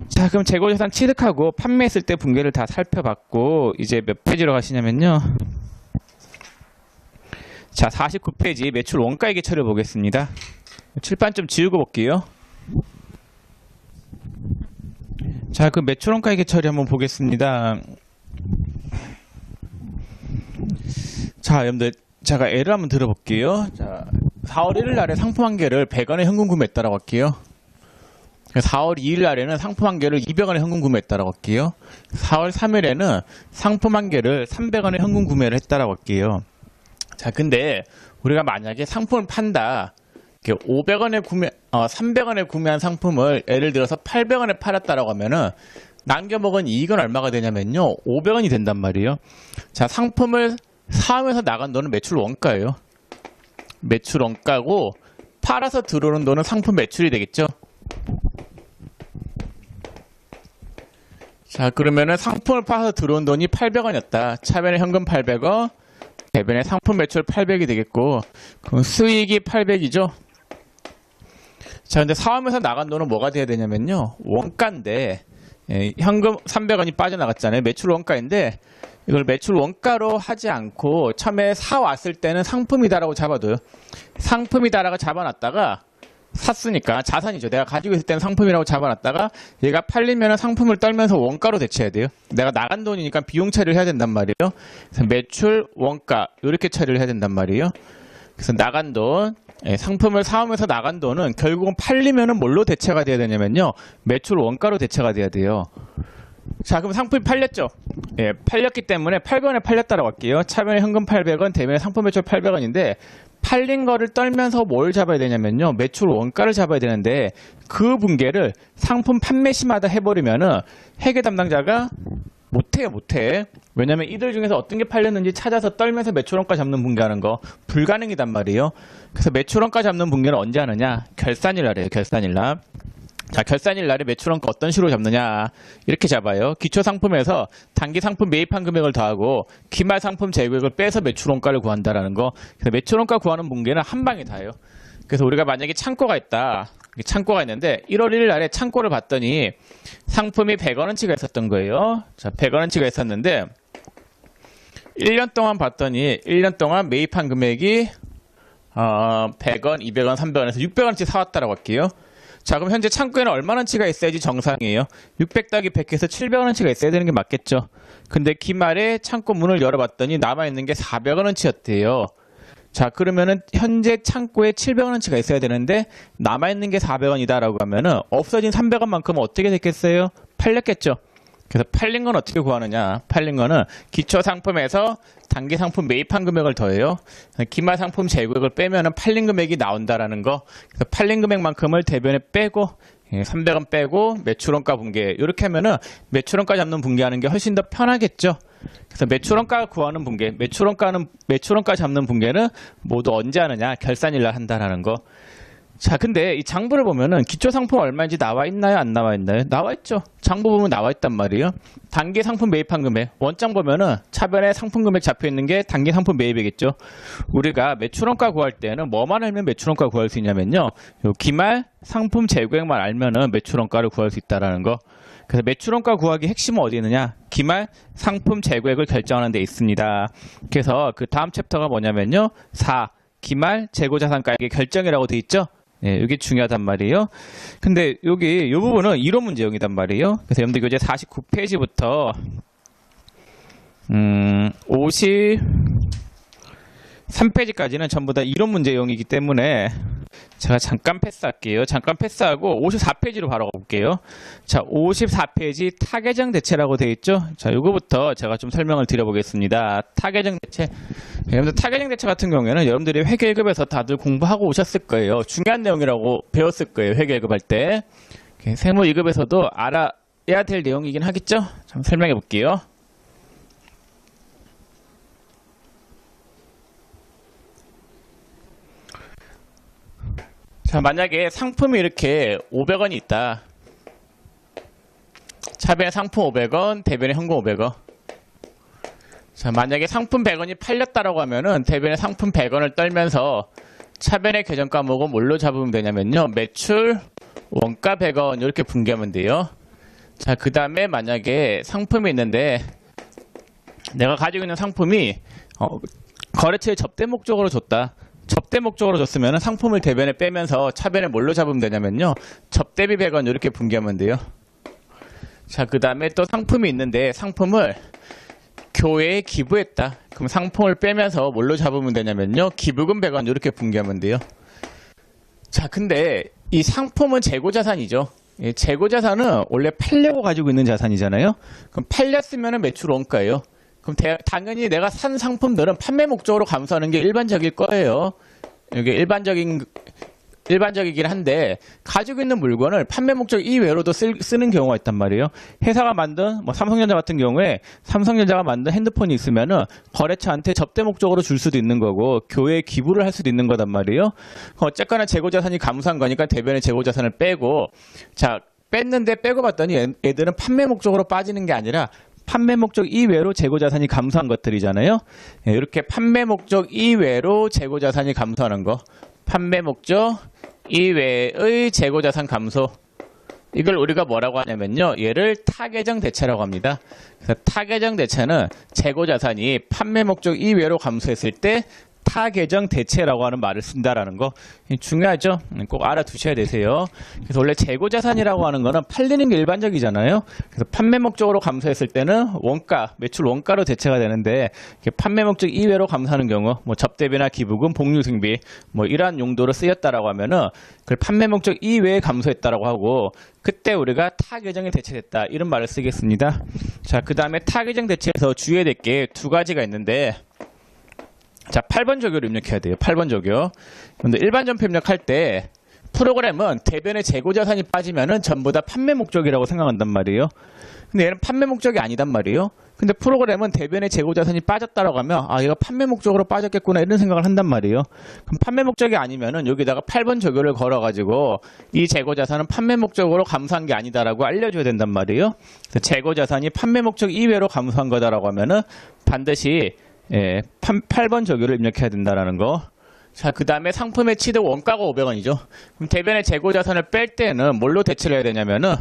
자, 그럼 재고자산 취득하고 판매했을 때 분개를 다 살펴봤고 이제 몇 페이지로 가시냐면요. 자, 49페이지 매출 원가액 처리 보겠습니다. 칠판 좀 지우고 볼게요. 자, 그 매출 원가액 처리 한번 보겠습니다. 자, 여러분들 제가 예를 한번 들어볼게요. 자, 4월 1일 날에 상품 한 개를 100원에 현금 구매했다라고 할게요. 4월 2일 날에는 상품 한 개를 200원에 현금 구매했다라고 할게요. 4월 3일에는 상품 한 개를 300원에 현금 구매를 했다라고 할게요. 자, 근데 우리가 만약에 상품을 판다. 500원에 300원에 구매한 상품을 예를 들어서 800원에 팔았다라고 하면은 남겨먹은 이익은 얼마가 되냐면요. 500원이 된단 말이에요. 자, 상품을 사면서 나간 돈은 매출 원가예요. 매출 원가고 팔아서 들어오는 돈은 상품 매출이 되겠죠. 자, 그러면은 상품을 팔아서 들어온 돈이 800원이었다. 차변에 현금 800원, 대변에 상품 매출 800이 되겠고, 그럼 수익이 800이죠. 자, 근데 사오면서 나간 돈은 뭐가 돼야 되냐면요. 원가인데, 현금 300원이 빠져나갔잖아요. 매출 원가인데, 이걸 매출 원가로 하지 않고 처음에 사왔을 때는 상품이다라고 잡아둬요. 상품이다라고 잡아놨다가 샀으니까 자산이죠. 내가 가지고 있을 때는 상품이라고 잡아놨다가 얘가 팔리면 상품을 떨면서 원가로 대체해야 돼요. 내가 나간 돈이니까 비용 처리를 해야 된단 말이에요. 그래서 매출, 원가 이렇게 처리를 해야 된단 말이에요. 그래서 나간 돈, 상품을 사오면서 나간 돈은 결국은 팔리면은 뭘로 대체가 돼야 되냐면요. 매출 원가로 대체가 돼야 돼요. 자, 그럼 상품이 팔렸죠? 예, 팔렸기 때문에 800원에 팔렸다라고 할게요. 차변에 현금 800원, 대변에 상품 매출 800원인데 팔린 거를 떨면서 뭘 잡아야 되냐면요. 매출 원가를 잡아야 되는데 그 분개를 상품 판매 시마다 해버리면은 회계 담당자가 못해. 왜냐면 이들 중에서 어떤 게 팔렸는지 찾아서 떨면서 매출 원가 잡는 분개하는 거 불가능이단 말이에요. 그래서 매출 원가 잡는 분개는 언제 하느냐? 결산일 날이에요. 결산일 날. 자, 결산일 날에 매출 원가 어떤 식으로 잡느냐 이렇게 잡아요. 기초 상품에서 단기 상품 매입한 금액을 더하고 기말 상품 재고액을 빼서 매출 원가를 구한다라는 거. 그래서 매출 원가 구하는 분개는 한 방에 다예요. 그래서 우리가 만약에 창고가 있다. 창고가 있는데 1월 1일 날에 창고를 봤더니 상품이 100원어치가 있었던 거예요. 자, 100원어치가 있었는데 1년 동안 봤더니 1년 동안 매입한 금액이 100원, 200원, 300원에서 600원어치 사왔다라고 할게요. 자, 그럼 현재 창고에는 얼마나치가 있어야지 정상이에요? 600 더하기 100해서 700원어치가 있어야 되는 게 맞겠죠? 근데 기말에 창고 문을 열어봤더니 남아있는 게 400원어치였대요. 자, 그러면은 현재 창고에 700원어치가 있어야 되는데 남아있는 게 400원이다라고 하면은 없어진 300원만큼은 어떻게 됐겠어요? 팔렸겠죠? 그래서 팔린 건 어떻게 구하느냐? 팔린 거는 기초 상품에서 단기 상품 매입한 금액을 더해요. 기말 상품 재고액을 빼면은 팔린 금액이 나온다라는 거. 그래서 팔린 금액만큼을 대변에 빼고 300원 빼고 매출원가 분개 이렇게 하면은 매출원가 잡는 분개하는 게 훨씬 더 편하겠죠. 그래서 매출원가 구하는 분개, 매출원가 잡는 분개는 모두 언제 하느냐? 결산일날 한다라는 거. 자, 근데 이 장부를 보면은 기초 상품 얼마인지 나와 있나요? 안 나와 있나요? 나와 있죠. 장부 보면 나와 있단 말이에요. 단기 상품 매입한 금액. 원장 보면은 차변에 상품 금액 잡혀 있는 게 단기 상품 매입이겠죠. 우리가 매출원가 구할 때는 뭐만 알면 매출원가 구할 수 있냐면요. 요 기말 상품 재고액만 알면은 매출원가를 구할 수 있다라는 거. 그래서 매출원가 구하기 핵심은 어디 있느냐? 기말 상품 재고액을 결정하는 데 있습니다. 그래서 그 다음 챕터가 뭐냐면요. 4. 기말 재고자산가액의 결정이라고 돼 있죠. 예, 이게 중요하단 말이에요. 근데 여기 이 부분은 이론 문제형이단 말이에요. 그래서 여러분들 교재 49페이지부터 53페이지까지는 전부 다 이론 문제형이기 때문에 제가 잠깐 패스할게요. 잠깐 패스하고 54페이지로 바로 가볼게요. 자, 54페이지 타개정 대체라고 되어 있죠. 자, 이거부터 제가 좀 설명을 드려보겠습니다. 타개정 대체. 여러분들 타개정 대체 같은 경우에는 여러분들이 회계 1급에서 다들 공부하고 오셨을 거예요. 중요한 내용이라고 배웠을 거예요. 회계 1급 할 때. 세무 2급에서도 알아야 될 내용이긴 하겠죠. 좀 설명해 볼게요. 자, 만약에 상품이 이렇게 500원이 있다. 차변에 상품 500원, 대변에 현금 500원. 자, 만약에 상품 100원이 팔렸다라고 하면은 대변에 상품 100원을 떨면서 차변의 계정 과목은 뭘로 잡으면 되냐면요. 매출, 원가 100원 이렇게 분기하면 돼요. 자, 그 다음에 만약에 상품이 있는데 내가 가지고 있는 상품이 거래처에 접대 목적으로 줬다. 접대 목적으로 줬으면 상품을 대변에 빼면서 차변에 뭘로 잡으면 되냐면요. 접대비 100원 이렇게 분기하면 돼요. 자, 그 다음에 또 상품이 있는데 상품을 교회에 기부했다. 그럼 상품을 빼면서 뭘로 잡으면 되냐면요. 기부금 100원 이렇게 분기하면 돼요. 자, 근데 이 상품은 재고자산이죠. 재고자산은 원래 팔려고 가지고 있는 자산이잖아요. 그럼 팔렸으면 매출 원가예요. 그럼 당연히 내가 산 상품들은 판매 목적으로 감수하는 게 일반적일 거예요. 이게 일반적이긴 한데 가지고 있는 물건을 판매 목적 이외로도 쓰는 경우가 있단 말이에요. 회사가 만든 삼성전자 같은 경우에 삼성전자가 만든 핸드폰이 있으면은 거래처한테 접대 목적으로 줄 수도 있는 거고 교회에 기부를 할 수도 있는 거단 말이에요. 어쨌거나 재고자산이 감소한 거니까 대변에 재고자산을 빼고 자 뺐는데 빼고 봤더니 애들은 판매 목적으로 빠지는 게 아니라 판매 목적 이외로 재고자산이 감소한 것들이잖아요. 이렇게 판매 목적 이외로 재고자산이 감소하는 거 판매 목적 이외의 재고자산 감소 이걸 우리가 뭐라고 하냐면요. 얘를 타계정 대체라고 합니다. 그래서 타계정 대체는 재고자산이 판매 목적 이외로 감소했을 때 타계정 대체라고 하는 말을 쓴다라는 거 중요하죠. 꼭 알아두셔야 되세요. 그래서 원래 재고자산이라고 하는 거는 팔리는 게 일반적이잖아요. 그래서 판매 목적으로 감소했을 때는 원가, 매출 원가로 대체가 되는데 판매 목적 이외로 감소하는 경우 접대비나 기부금, 복리수익비 이러한 용도로 쓰였다라고 하면은 그걸 판매 목적 이외에 감소했다라고 하고 그때 우리가 타계정에 대체됐다 이런 말을 쓰겠습니다. 자, 그 다음에 타계정 대체에서 주의해야 될 게 두 가지가 있는데 자, 8번 조교를 입력해야 돼요. 8번 조교. 근데 일반 점표 입력할 때 프로그램은 대변에 재고자산이 빠지면은 전부 다 판매 목적이라고 생각한단 말이에요. 근데 얘는 판매 목적이 아니단 말이에요. 근데 프로그램은 대변에 재고자산이 빠졌다라고 하면 아, 얘가 판매 목적으로 빠졌겠구나 이런 생각을 한단 말이에요. 그럼 판매 목적이 아니면은 여기다가 8번 조교를 걸어가지고 이 재고자산은 판매 목적으로 감소한 게 아니다라고 알려줘야 된단 말이에요. 그래서 재고자산이 판매 목적 이외로 감소한 거다라고 하면은 반드시 8번 조교를 입력해야 된다라는 거. 자, 그 다음에 상품의 취득 원가가 500원이죠. 그럼 대변에 재고자산을 뺄 때는 뭘로 대체를 해야 되냐면은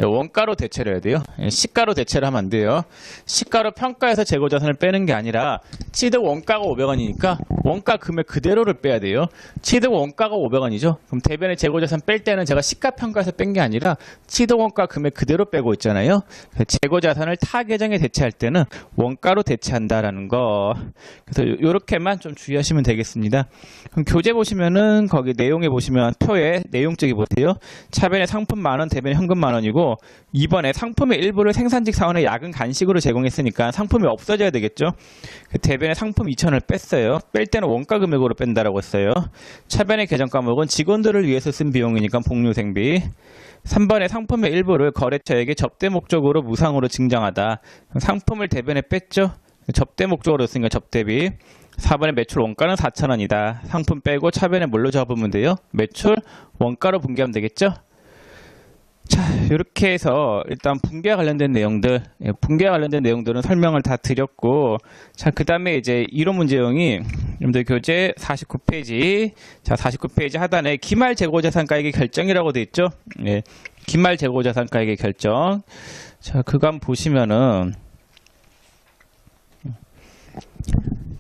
원가로 대체를 해야 돼요. 시가로 대체를 하면 안 돼요. 시가로 평가해서 재고자산을 빼는 게 아니라 취득 원가가 500원이니까 원가 금액 그대로를 빼야 돼요. 취득 원가가 500원이죠. 그럼 대변에 재고자산 뺄 때는 제가 시가 평가해서 뺀 게 아니라 취득 원가 금액 그대로 빼고 있잖아요. 재고자산을 타 계정에 대체할 때는 원가로 대체한다라는 거. 그래서 이렇게만 좀 주의하시면 되겠습니다. 그럼 교재 보시면은 거기 내용에 보시면 표에 내용적이 보세요. 차변에 상품 만원, 대변에 현금 만원이고 이번에 상품의 일부를 생산직 사원에 야근 간식으로 제공했으니까 상품이 없어져야 되겠죠. 대변에 상품 2,000을 뺐어요. 뺄 때는 원가 금액으로 뺀다라고 했어요. 차변의 계정 과목은 직원들을 위해서 쓴 비용이니까 복리생비. 3번에 상품의 일부를 거래처에게 접대 목적으로 무상으로 증정하다. 상품을 대변에 뺐죠. 접대 목적으로 쓰니까 접대비. 4번의 매출 원가는 4,000원이다. 상품 빼고 차변에 뭘로 잡으면 돼요? 매출 원가로 분기하면 되겠죠? 자, 이렇게 해서 일단 분기와 관련된 내용들, 분기와 관련된 내용들은 설명을 다 드렸고, 자, 그 다음에 이제 이론 문제형이 여러분들 교재 49페이지, 자, 49페이지 하단에 기말 재고자산가액의 결정이라고 되어 있죠? 예, 기말 재고자산가액의 결정. 자, 그거 한번 보시면은,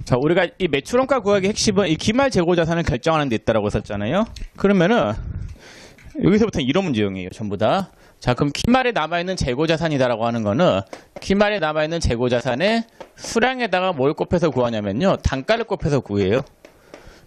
자, 우리가 이 매출원가 구하기의 핵심은 이 기말 재고자산을 결정하는 데 있다라고 했었잖아요. 그러면은 여기서부터 이론 문제형이에요, 전부 다. 자, 그럼 기말에 남아있는 재고자산이다라고 하는 거는 기말에 남아있는 재고자산의 수량에다가 뭘 곱해서 구하냐면요, 단가를 곱해서 구해요.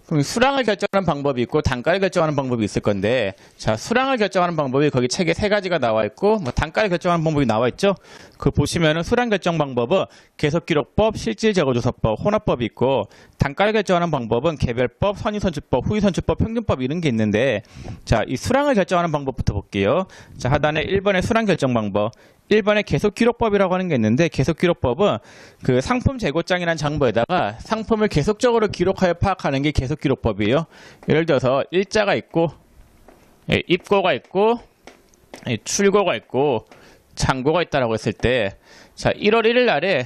그럼 수량을 결정하는 방법이 있고 단가를 결정하는 방법이 있을 건데, 자, 수량을 결정하는 방법이 거기 책에 3가지가 나와 있고 단가를 결정하는 방법이 나와 있죠. 그걸 보시면은 수량 결정 방법은 계속기록법, 실질재고조사법, 혼합법이 있고, 단가를 결정하는 방법은 개별법, 선의선출법, 후의선출법, 평균법 이런 게 있는데, 자, 이 수량을 결정하는 방법부터 볼게요. 자, 하단에 1번의 수량 결정 방법, 1번에 계속기록법이라고 하는 게 있는데, 계속기록법은 그 상품 재고장이라는 장부에다가 상품을 계속적으로 기록하여 파악하는 게 계속기록법이에요. 예를 들어서 일자가 있고, 입고가 있고, 출고가 있고, 잔고가 있다라고 했을 때, 자, 1월 1일 날에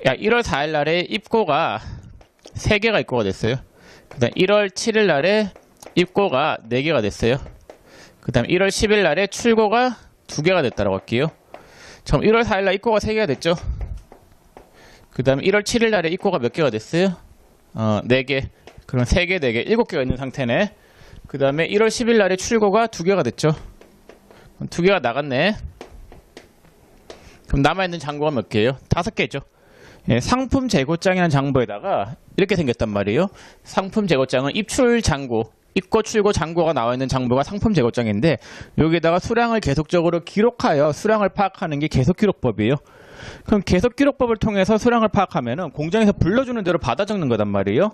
1월 4일 날에 입고가 3개가 입고가 됐어요. 그 다음 1월 7일 날에 입고가 4개가 됐어요. 그 다음 1월 10일 날에 출고가 2개가 됐다고 할게요. 그럼 1월 4일 날 입고가 3개가 됐죠. 그 다음 1월 7일 날에 입고가 몇 개가 됐어요? 4개. 그럼 3개, 4개, 7개가 있는 상태네. 그 다음에 1월 10일 날에 출고가 2개가 됐죠. 2개가 나갔네. 그럼 남아있는 장부가 몇 개예요? 5개죠. 예, 상품 재고장이라는 장부에다가 이렇게 생겼단 말이에요. 상품 재고장은 입출 장부, 입고 출고 장부가 나와 있는 장부가 상품 재고장인데 여기다가 수량을 계속적으로 기록하여 수량을 파악하는 게 계속기록법이에요. 그럼 계속기록법을 통해서 수량을 파악하면은 공장에서 불러주는 대로 받아 적는 거단 말이에요.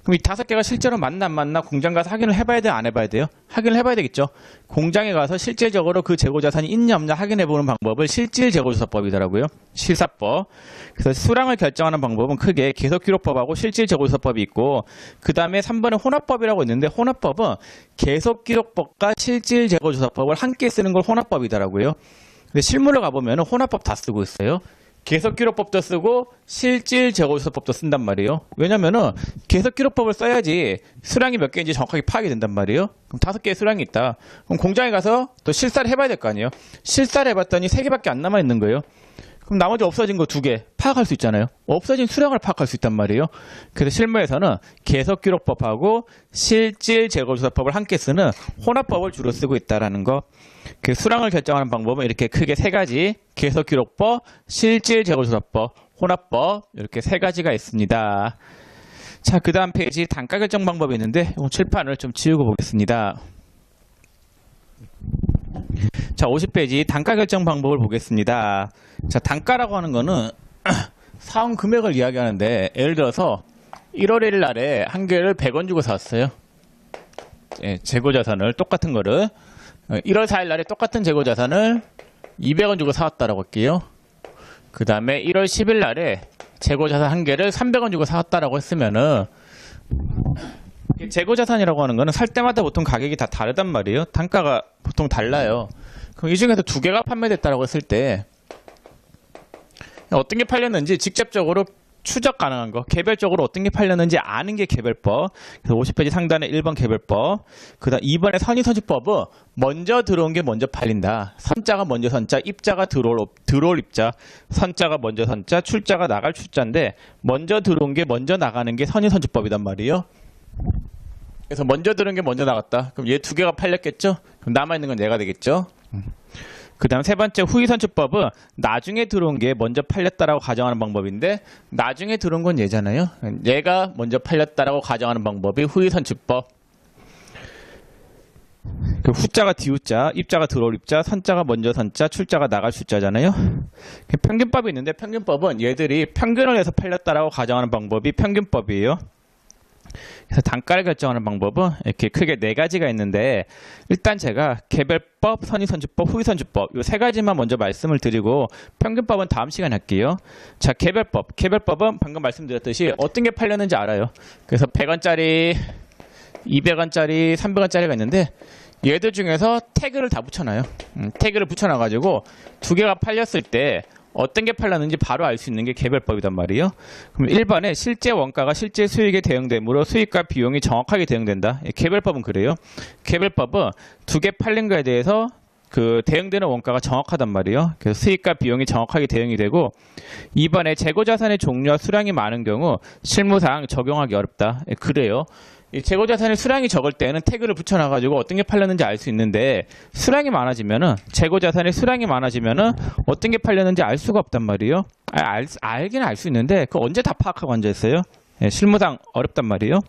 그럼 이 5개가 실제로 맞나 안 맞나 공장 가서 확인을 해봐야 돼요, 안 해봐야 돼요? 확인을 해봐야 되겠죠. 공장에 가서 실질적으로 그 재고자산이 있냐 없냐 확인해보는 방법을 실질재고조사법이더라고요. 실사법. 그래서 수량을 결정하는 방법은 크게 계속기록법하고 실질재고조사법이 있고 그 다음에 3번에 혼합법이라고 있는데 혼합법은 계속기록법과 실질재고조사법을 함께 쓰는 걸 혼합법이더라고요. 근데 실무를 가보면 혼합법 다 쓰고 있어요. 계속기록법도 쓰고 실질재고조사법도 쓴단 말이에요. 왜냐면은 계속기록법을 써야지 수량이 몇 개인지 정확하게 파악이 된단 말이에요. 그럼 5개의 수량이 있다. 그럼 공장에 가서 또 실사를 해봐야 될 거 아니에요. 실사를 해봤더니 3개밖에 안 남아있는 거예요. 그럼 나머지 없어진 거 2개 파악할 수 있잖아요. 없어진 수량을 파악할 수 있단 말이에요. 그래서 실무에서는 계속기록법하고 실질재고조사법을 함께 쓰는 혼합법을 주로 쓰고 있다라는 거. 그 수량을 결정하는 방법은 이렇게 크게 3가지, 계속기록법, 실질재고조사법, 혼합법 이렇게 3가지가 있습니다. 자, 그 다음 페이지 단가 결정 방법이 있는데 칠판을 좀 지우고 보겠습니다. 자, 50페이지 단가 결정 방법을 보겠습니다. 자, 단가라고 하는 거는 사온 금액을 이야기하는데 예를 들어서 1월 1일 날에 한 개를 100원 주고 샀어요. 예, 재고자산을 똑같은 거를 1월 4일 날에 똑같은 재고자산을 200원 주고 사왔다라고 할게요. 그 다음에 1월 10일 날에 재고자산 한 개를 300원 주고 사왔다라고 했으면은 재고자산이라고 하는 거는 살 때마다 보통 가격이 다 다르단 말이에요. 단가가 보통 달라요. 그럼 이 중에서 2개가 판매됐다라고 했을 때 어떤 게 팔렸는지 직접적으로 추적 가능한 거, 개별적으로 어떤 게 팔렸는지 아는 게 개별법. 그래서 50페이지 상단에 1번 개별법. 그 다음 2번에 선의선주법은 먼저 들어온 게 먼저 팔린다. 선자가 먼저 선자, 입자가 들어올 입자. 선자가 먼저 선자, 출자가 나갈 출자인데 먼저 들어온 게 먼저 나가는 게 선의선주법이단 말이에요. 그래서 먼저 들어온 게 먼저 나갔다. 그럼 얘 2개가 팔렸겠죠? 그럼 남아있는 건 얘가 되겠죠? 그 다음 3번째 후위선출법은 나중에 들어온 게 먼저 팔렸다라고 가정하는 방법인데 나중에 들어온 건 얘잖아요. 얘가 먼저 팔렸다라고 가정하는 방법이 후위선출법. 그 후자가 뒤우자, 입자가 들어올 입자, 선자가 먼저 선자, 출자가 나갈 출자잖아요. 평균법이 있는데 평균법은 얘들이 평균을 해서 팔렸다라고 가정하는 방법이 평균법이에요. 그래서 단가를 결정하는 방법은 이렇게 크게 4가지가 있는데 일단 제가 개별법, 선의선주법, 후위선주법 이 3가지만 먼저 말씀을 드리고 평균법은 다음 시간에 할게요. 자, 개별법은 방금 말씀드렸듯이 어떤 게 팔렸는지 알아요. 그래서 100원짜리, 200원짜리, 300원짜리가 있는데 얘들 중에서 태그를 다 붙여놔요. 태그를 붙여놔가지고 2개가 팔렸을 때 어떤 게 팔렸는지 바로 알 수 있는 게 개별법이단 말이에요. 그럼 1번에 실제 원가가 실제 수익에 대응되므로 수익과 비용이 정확하게 대응된다. 개별법은 그래요. 개별법은 2개 팔린 거에 대해서 그 대응되는 원가가 정확하단 말이에요. 그래서 수익과 비용이 정확하게 대응이 되고 2번에 재고자산의 종류와 수량이 많은 경우 실무상 적용하기 어렵다. 그래요. 이 재고자산의 수량이 적을 때는 태그를 붙여놔가지고 어떤 게 팔렸는지 알 수 있는데 수량이 많아지면은 재고자산의 수량이 많아지면은 어떤 게 팔렸는지 알 수가 없단 말이에요. 알기는 알 수 있는데 그거 언제 다 파악하고 앉아있어요? 예, 실무상 어렵단 말이에요.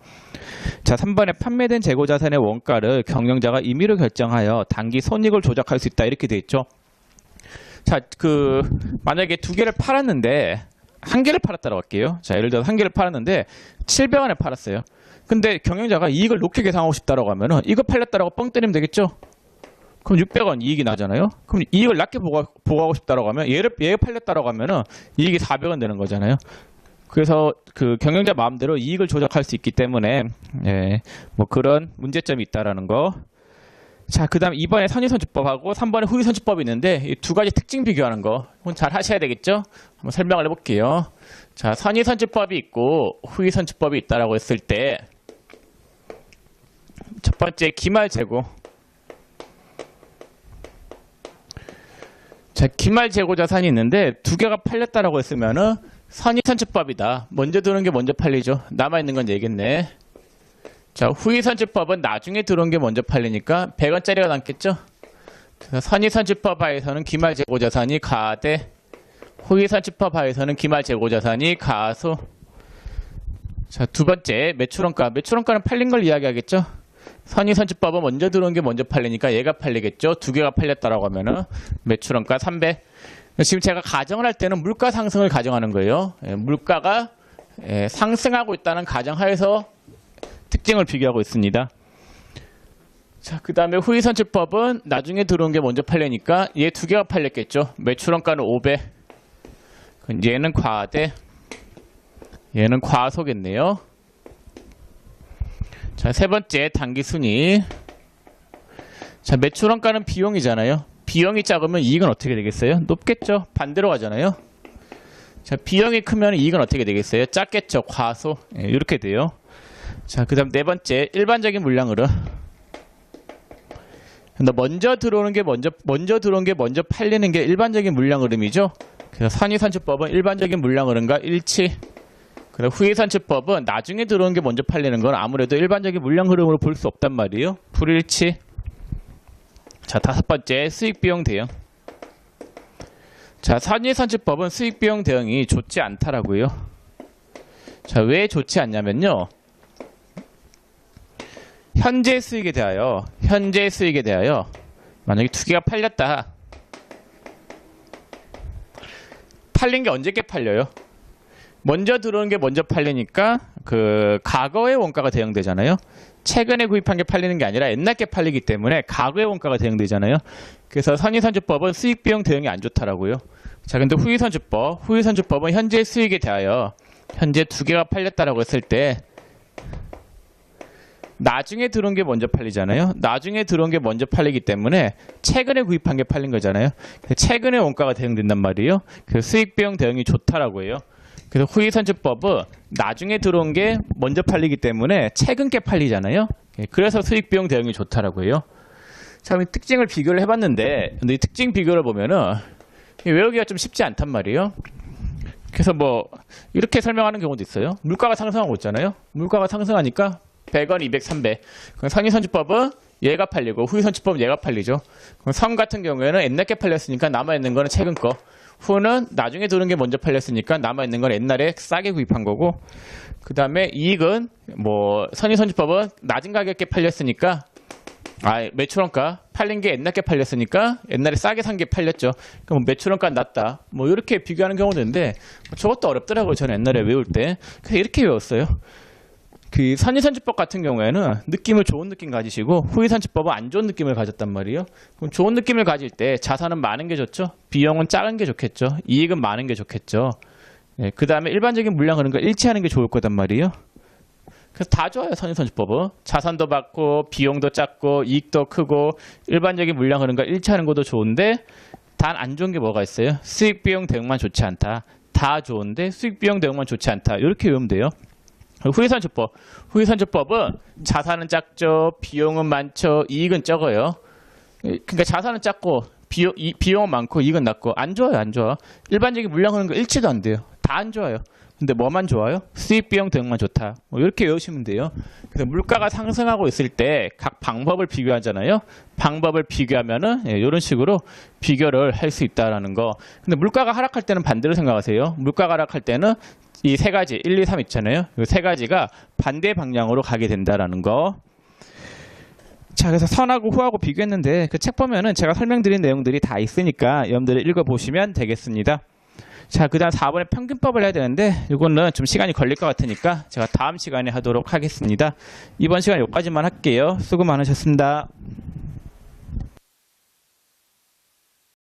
자, 3번에 판매된 재고자산의 원가를 경영자가 임의로 결정하여 단기 손익을 조작할 수 있다 이렇게 돼 있죠. 자, 만약에 2개를 팔았는데 1개를 팔았다고 할게요. 자, 예를 들어서 1개를 팔았는데 700원에 팔았어요. 근데 경영자가 이익을 높게 계산하고 싶다라고 하면은 이거 팔렸다라고 뻥 때리면 되겠죠? 그럼 600원 이익이 나잖아요? 그럼 이익을 낮게 보고하고 싶다라고 하면 얘 팔렸다라고 하면은 이익이 400원 되는 거잖아요? 그래서 그 경영자 마음대로 이익을 조작할 수 있기 때문에 예, 뭐 그런 문제점이 있다라는 거. 자, 그 다음 2번에 선의선주법하고 3번에 후위선주법이 있는데 이 2가지 특징 비교하는 거 잘 하셔야 되겠죠? 한번 설명을 해볼게요. 자, 선의선주법이 있고 후의선주법이 있다라고 했을 때 첫 번째 기말재고. 자, 기말재고 자산이 있는데 두 개가 팔렸다라고 했으면은 선의선주법이다. 먼저 들어온 게 먼저 팔리죠. 남아있는 건 얘겠네. 자, 후의선주법은 나중에 들어온 게 먼저 팔리니까 100원짜리가 남겠죠. 그래서 선의선주법 하에서는 기말재고 자산이 가대, 후의선주법 하에서는 기말재고 자산이 가소. 자, 두 번째 매출원가. 매출원가는 팔린 걸 이야기하겠죠. 선의선주법은 먼저 들어온 게 먼저 팔리니까 얘가 팔리겠죠. 두 개가 팔렸다라고 하면은 매출원가 300. 지금 제가 가정을 할 때는 물가 상승을 가정하는 거예요. 물가가 상승하고 있다는 가정하에서 특징을 비교하고 있습니다. 자, 그 다음에 후의선주법은 나중에 들어온 게 먼저 팔리니까 얘 두 개가 팔렸겠죠. 매출원가는 500. 얘는 과대, 얘는 과소겠네요. 자, 세 번째 단기순위. 자, 매출원가는 비용이잖아요. 비용이 작으면 이익은 어떻게 되겠어요? 높겠죠. 반대로 가잖아요. 자, 비용이 크면 이익은 어떻게 되겠어요? 작겠죠. 과소. 이렇게 돼요. 자, 그 다음 네 번째 일반적인 물량 흐름. 먼저 들어오는 게 먼저 들어온 게 먼저 팔리는 게 일반적인 물량 흐름이죠. 그래서 선의선주법은 일반적인 물량 흐름과 일치. 그리고 후의선주법은 나중에 들어온 게 먼저 팔리는 건 아무래도 일반적인 물량 흐름으로 볼 수 없단 말이에요. 불일치. 자, 다섯 번째 수익비용 대응. 자, 선의선주법은 수익비용 대응이 좋지 않다라고요. 자, 왜 좋지 않냐면요. 현재 수익에 대하여 만약에 두 개가 팔렸다. 팔린 게 언제께 팔려요? 먼저 들어온 게 먼저 팔리니까 그 과거의 원가가 대응되잖아요. 최근에 구입한 게 팔리는 게 아니라 옛날 게 팔리기 때문에 과거의 원가가 대응되잖아요. 그래서 선의선주법은 수익비용 대응이 안 좋다라고요. 자, 근데 후의선주법은 현재 수익에 대하여 현재 두 개가 팔렸다라고 했을 때 나중에 들어온 게 먼저 팔리잖아요. 나중에 들어온 게 먼저 팔리기 때문에 최근에 구입한 게 팔린 거잖아요. 최근에 원가가 대응된단 말이에요. 그래서 수익비용 대응이 좋다라고 해요. 그래서 후의선주법은 나중에 들어온 게 먼저 팔리기 때문에 최근 게 팔리잖아요. 그래서 수익비용 대응이 좋다라고 해요. 자, 그럼 특징을 비교를 해봤는데, 근데 이 특징 비교를 보면은 외우기가 좀 쉽지 않단 말이에요. 그래서 뭐 이렇게 설명하는 경우도 있어요. 물가가 상승하고 있잖아요. 물가가 상승하니까 100원, 200, 300. 그럼 선의선주법은 얘가 팔리고 후의선주법은 얘가 팔리죠. 그럼 선 같은 경우에는 옛날 게 팔렸으니까 남아있는 거는 최근 거. 후는 나중에 들어온 게 먼저 팔렸으니까 남아있는 건 옛날에 싸게 구입한 거고, 그 다음에 이익은 뭐 선의선주법은 낮은 가격에 팔렸으니까 매출원가 팔린 게 옛날 게 팔렸으니까 옛날에 싸게 산 게 팔렸죠. 그럼 매출원가 낮다. 뭐 이렇게 비교하는 경우도 있는데 저것도 어렵더라고요. 저는 옛날에 외울 때. 그래서 이렇게 외웠어요. 그 선의선주법 같은 경우에는 느낌을 좋은 느낌 가지시고 후의선주법은 안 좋은 느낌을 가졌단 말이에요. 그럼 좋은 느낌을 가질 때 자산은 많은 게 좋죠. 비용은 작은 게 좋겠죠. 이익은 많은 게 좋겠죠. 그 다음에 일반적인 물량 흐름과 일치하는 게 좋을 거단 말이에요. 그래서 다 좋아요. 선의선주법은. 자산도 많고 비용도 작고 이익도 크고 일반적인 물량 흐름과 일치하는 것도 좋은데 단 안 좋은 게 뭐가 있어요? 수익비용 대응만 좋지 않다. 다 좋은데 수익비용 대응만 좋지 않다. 이렇게 외우면 돼요. 후의선주법은 자산은 작죠, 비용은 많죠, 이익은 적어요. 그러니까 자산은 작고 비용은 많고 이익은 낮고 안 좋아요, 안 좋아. 일반적인 물량 흐르는 거 일치도 안 돼요. 다 안 좋아요. 근데 뭐만 좋아요? 수익비용 대응만 좋다. 뭐 이렇게 외우시면 돼요. 그래서 물가가 상승하고 있을 때 각 방법을 비교하잖아요. 방법을 비교하면은 이런 식으로 비교를 할 수 있다라는 거. 근데 물가가 하락할 때는 반대로 생각하세요. 물가가 하락할 때는 이 세 가지 1, 2, 3 있잖아요. 이 세 가지가 반대 방향으로 가게 된다라는 거. 자, 그래서 선하고 후하고 비교했는데 그 책 보면은 제가 설명드린 내용들이 다 있으니까 여러분들이 읽어보시면 되겠습니다. 자, 그 다음 4번에 평균법을 해야 되는데 이거는 좀 시간이 걸릴 것 같으니까 제가 다음 시간에 하도록 하겠습니다. 이번 시간 여기까지만 할게요. 수고 많으셨습니다.